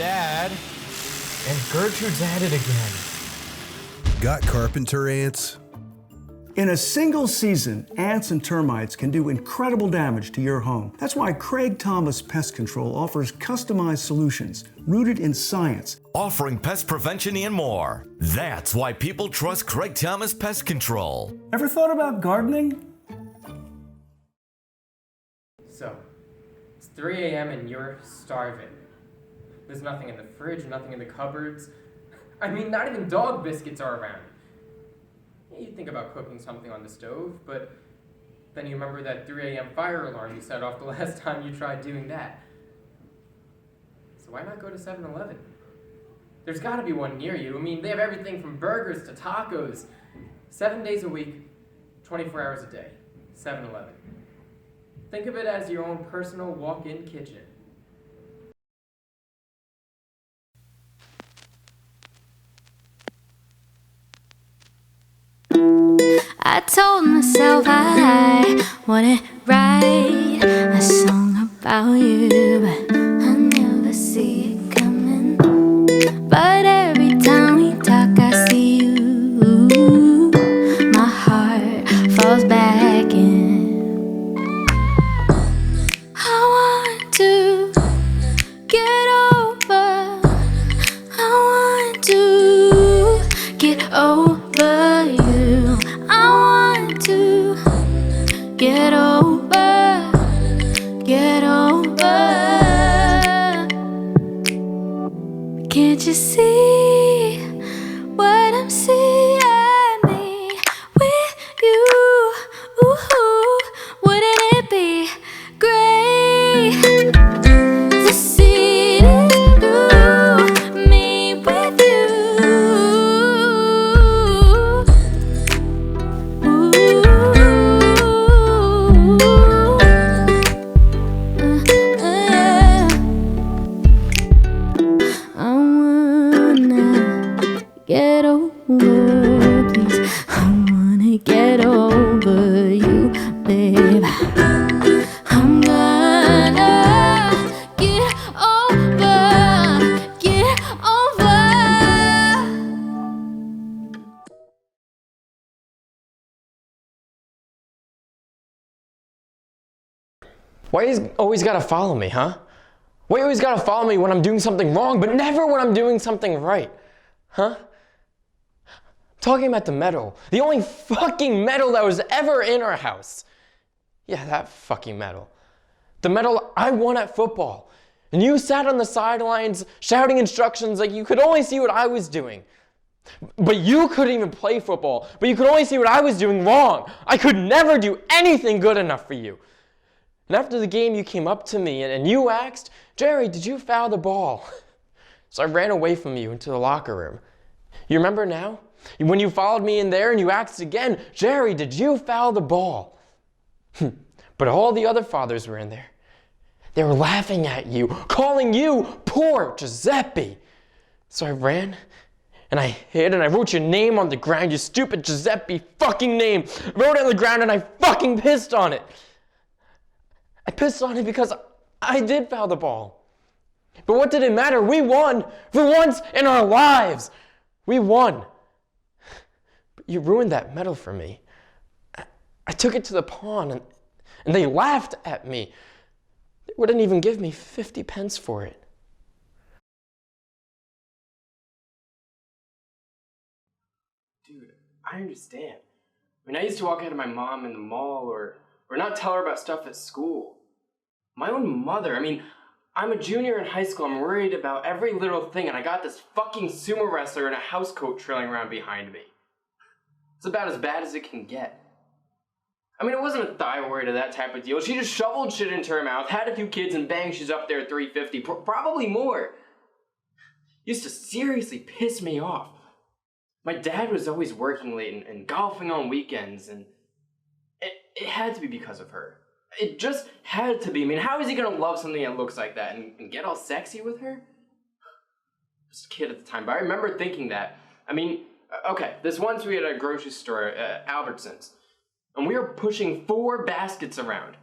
Dad. And Gertrude's at it again. Got carpenter ants? In a single season, ants and termites can do incredible damage to your home. That's why Craig Thomas Pest Control offers customized solutions rooted in science. Offering pest prevention and more. That's why people trust Craig Thomas Pest Control. Ever thought about gardening? So, it's 3 a.m. and you're starving. There's nothing in the fridge, nothing in the cupboards. I mean, not even dog biscuits are around. You think about cooking something on the stove, but then you remember that 3 a.m. fire alarm you set off the last time you tried doing that. So why not go to 7-Eleven? There's gotta be one near you. I mean, they have everything from burgers to tacos. 7 days a week, 24 hours a day. 7-Eleven. Think of it as your own personal walk-in kitchen. I told myself I wouldn't write a song about you, but I never see it coming. But every time we talk, I see you. My heart falls back in. I want to get over. I want to get over you. I want to get over, get over. Can't you see what I'm seeing me with you? Ooh, wouldn't it be great to see it through me with you? I wanna get over, please. I wanna get over you, babe. I'm gonna get over, get over. Why you always gotta follow me, huh? Why you always gotta follow me when I'm doing something wrong, but never when I'm doing something right? Huh? I'm talking about the medal. The only fucking medal that was ever in our house. Yeah, that fucking medal. The medal I won at football. And you sat on the sidelines shouting instructions like you could only see what I was doing. But you couldn't even play football. But you could only see what I was doing wrong. I could never do anything good enough for you. And after the game, you came up to me and you asked, "Jerry, did you foul the ball?" So I ran away from you into the locker room. You remember now? When you followed me in there and you asked again, "Jerry, did you foul the ball?" But all the other fathers were in there. They were laughing at you, calling you poor Giuseppe. So I ran and I hid and I wrote your name on the ground, your stupid Giuseppe fucking name. I wrote it on the ground and I fucking pissed on it. I pissed on it because I did foul the ball. But what did it matter? We won for once in our lives. We won. But you ruined that medal for me. I took it to the pawn and they laughed at me. They wouldn't even give me 50 pence for it. Dude, I understand. I mean, I used to walk out of my mom in the mall or not tell her about stuff at school. My own mother, I mean, I'm a junior in high school, I'm worried about every little thing, and I got this fucking sumo wrestler in a house coat trailing around behind me. It's about as bad as it can get. I mean, it wasn't a thyroid or that type of deal. She just shoveled shit into her mouth, had a few kids, and bang, she's up there at 350, probably more. Used to seriously piss me off. My dad was always working late and golfing on weekends, and it had to be because of her. It just had to be. I mean, how is he gonna love something that looks like that and get all sexy with her? I was a kid at the time, but I remember thinking that. I mean, okay, this once we had a grocery store, Albertsons, and we were pushing 4 baskets around.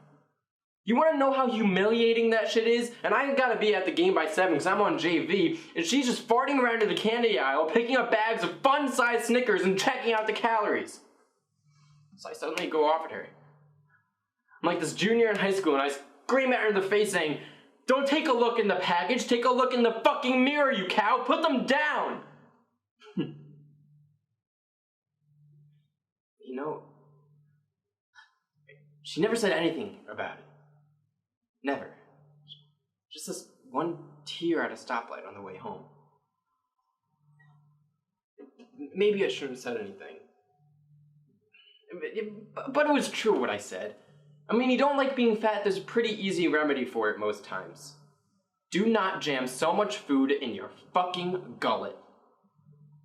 You want to know how humiliating that shit is? And I gotta be at the game by 7 because I'm on JV, and she's just farting around in the candy aisle, picking up bags of fun-sized Snickers and checking out the calories. So I suddenly go off at her. I'm like this junior in high school, and I scream at her in the face saying, "Don't take a look in the package, take a look in the fucking mirror, you cow! Put them down!" You know, she never said anything about it. Never. Just this one tear at a stoplight on the way home. Maybe I shouldn't have said anything. But it was true what I said. I mean, you don't like being fat, there's a pretty easy remedy for it most times. Do not jam so much food in your fucking gullet.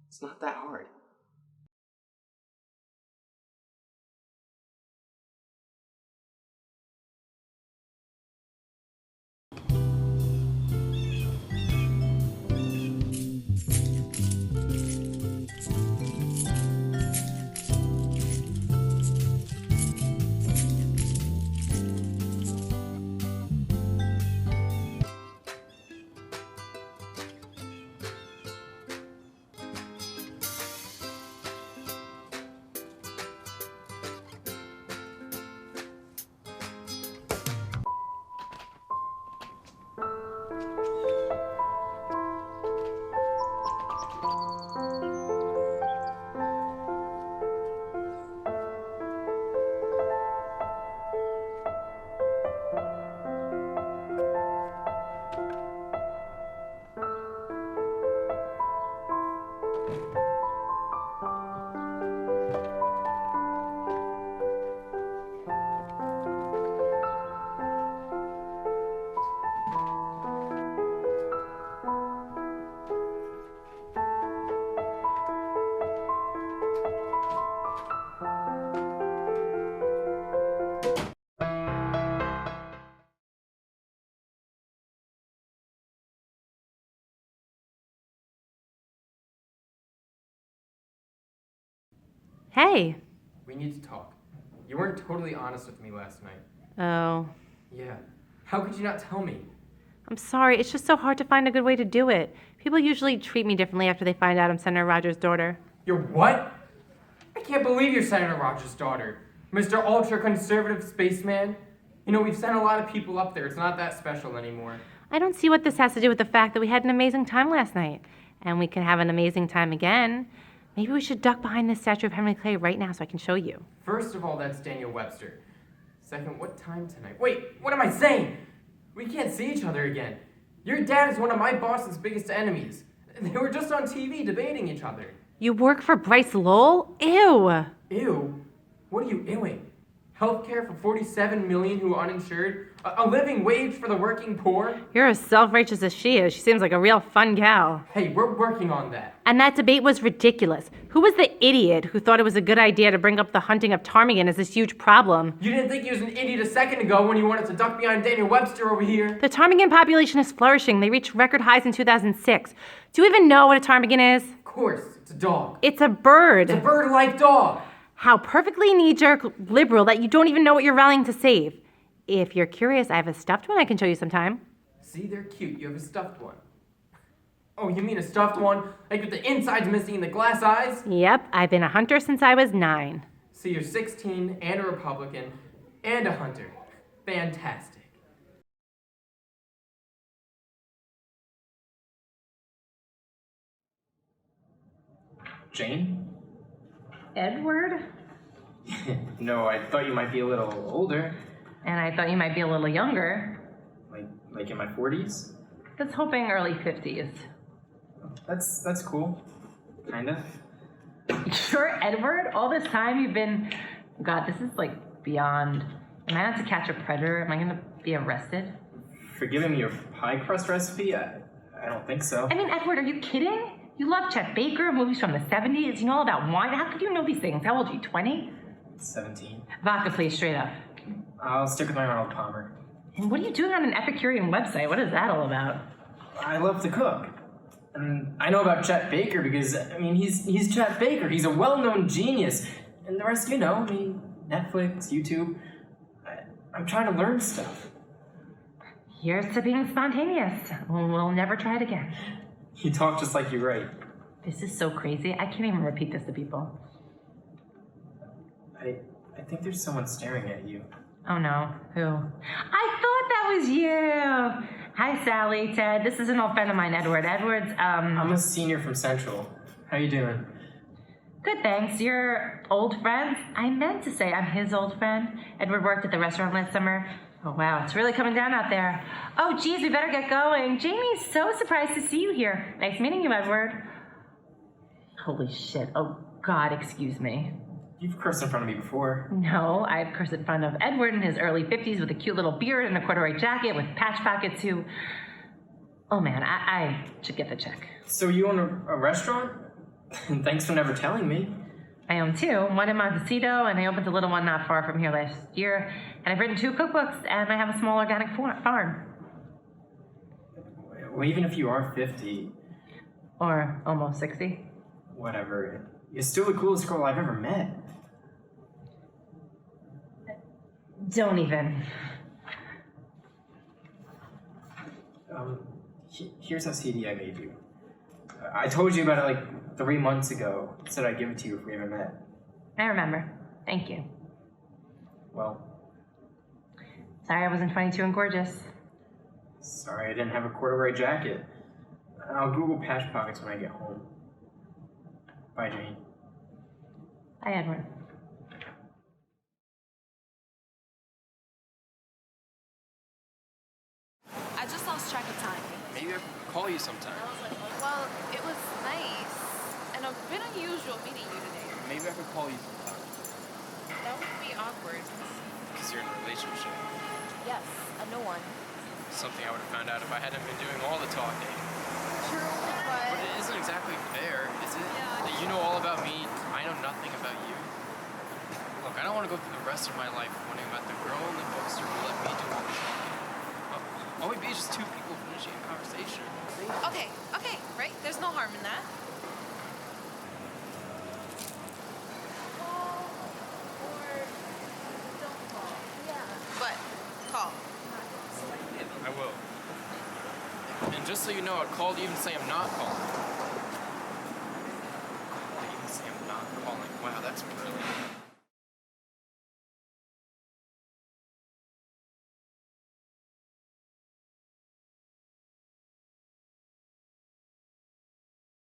It's not that hard. Hey. We need to talk. You weren't totally honest with me last night. Oh. Yeah. How could you not tell me? I'm sorry. It's just so hard to find a good way to do it. People usually treat me differently after they find out I'm Senator Rogers' daughter. You're what? I can't believe you're Senator Rogers' daughter. Mr. Ultra-Conservative Spaceman. You know, we've sent a lot of people up there. It's not that special anymore. I don't see what this has to do with the fact that we had an amazing time last night. And we can have an amazing time again. Maybe we should duck behind this statue of Henry Clay right now so I can show you. First of all, that's Daniel Webster. Second, what time tonight? Wait, what am I saying? We can't see each other again. Your dad is one of my boss's biggest enemies. They were just on TV debating each other. You work for Bryce Lowell? Ew. Ew? What are you ewing? Healthcare for 47 million who are uninsured? A living wage for the working poor? You're as self-righteous as she is. She seems like a real fun gal. Hey, we're working on that. And that debate was ridiculous. Who was the idiot who thought it was a good idea to bring up the hunting of ptarmigan as this huge problem? You didn't think he was an idiot a second ago when you wanted to duck behind Daniel Webster over here. The ptarmigan population is flourishing. They reached record highs in 2006. Do you even know what a ptarmigan is? Of course, it's a dog. It's a bird. It's a bird-like dog. How perfectly knee-jerk liberal that you don't even know what you're rallying to save. If you're curious, I have a stuffed one I can show you sometime. See, they're cute. You have a stuffed one. Oh, you mean a stuffed one? Like with the insides missing and the glass eyes? Yep, I've been a hunter since I was 9. So you're 16 and a Republican and a hunter. Fantastic. Jane? Edward? No, I thought you might be a little older. And I thought you might be a little younger. Like in my 40s? I was hoping early 50s. That's cool. Kinda. You're Edward? All this time you've been... God, this is like beyond... Am I out to catch a predator? Am I gonna be arrested? For giving me your pie crust recipe? I don't think so. I mean, Edward, are you kidding? You love Chet Baker, movies from the 70s, you know all about wine. How could you know these things? How old are you, 20? 17. Vodka, please, straight up. I'll stick with my Arnold Palmer. And what are you doing on an Epicurean website? What is that all about? I love to cook. And I know about Chet Baker because, I mean, he's Chet Baker. He's a well-known genius. And the rest, you know, I mean, Netflix, YouTube. I'm trying to learn stuff. Here's to being spontaneous. We'll never try it again. You talk just like you write. This is so crazy. I can't even repeat this to people. I think there's someone staring at you. Oh no, who? I thought that was you! Hi, Sally, Ted. This is an old friend of mine, Edward. Edward's, I'm a senior from Central. How you doing? Good, thanks. You're old friends? I meant to say I'm his old friend. Edward worked at the restaurant last summer. Oh, wow, it's really coming down out there. Oh, geez, we better get going. Jamie's so surprised to see you here. Nice meeting you, Edward. Holy shit. Oh, God, excuse me. You've cursed in front of me before. No, I've cursed in front of Edward in his early 50s with a cute little beard and a corduroy jacket with patch pockets who... Oh, man, I should get the check. So you own a restaurant? Thanks for never telling me. I own two, one in Montecito, and I opened a little one not far from here last year. And I've written 2 cookbooks, and I have a small organic farm. Well, even if you are 50... Or almost 60. Whatever. You're still the coolest girl I've ever met. Don't even. Here's a CD I made you. I told you about it like 3 months ago. Said I'd give it to you if we ever met. I remember. Thank you. Well, Sorry I wasn't 22 and gorgeous. sorry I didn't have a corduroy jacket. I'll Google patch pockets when I get home. Bye, Jane. Bye, Edward. I just lost track of time. Maybe I could call you sometime. Well, it was nice and a bit unusual meeting you today. Maybe I could call you sometime. That would be awkward. Because you're in a relationship. Yes, a new one. Something I would have found out if I hadn't been doing all the talking. True, But it isn't exactly fair, is it? Yeah. That you know all about me, I know nothing about you. Look, I don't want to go through the rest of my life wondering about the girl in the bookstore who let me do all the talking. All we be is just 2 people finishing a conversation. Okay, right? There's no harm in that. Call or don't call. Yeah. But call. I will. And just so you know, I'd call to even say I'm not calling.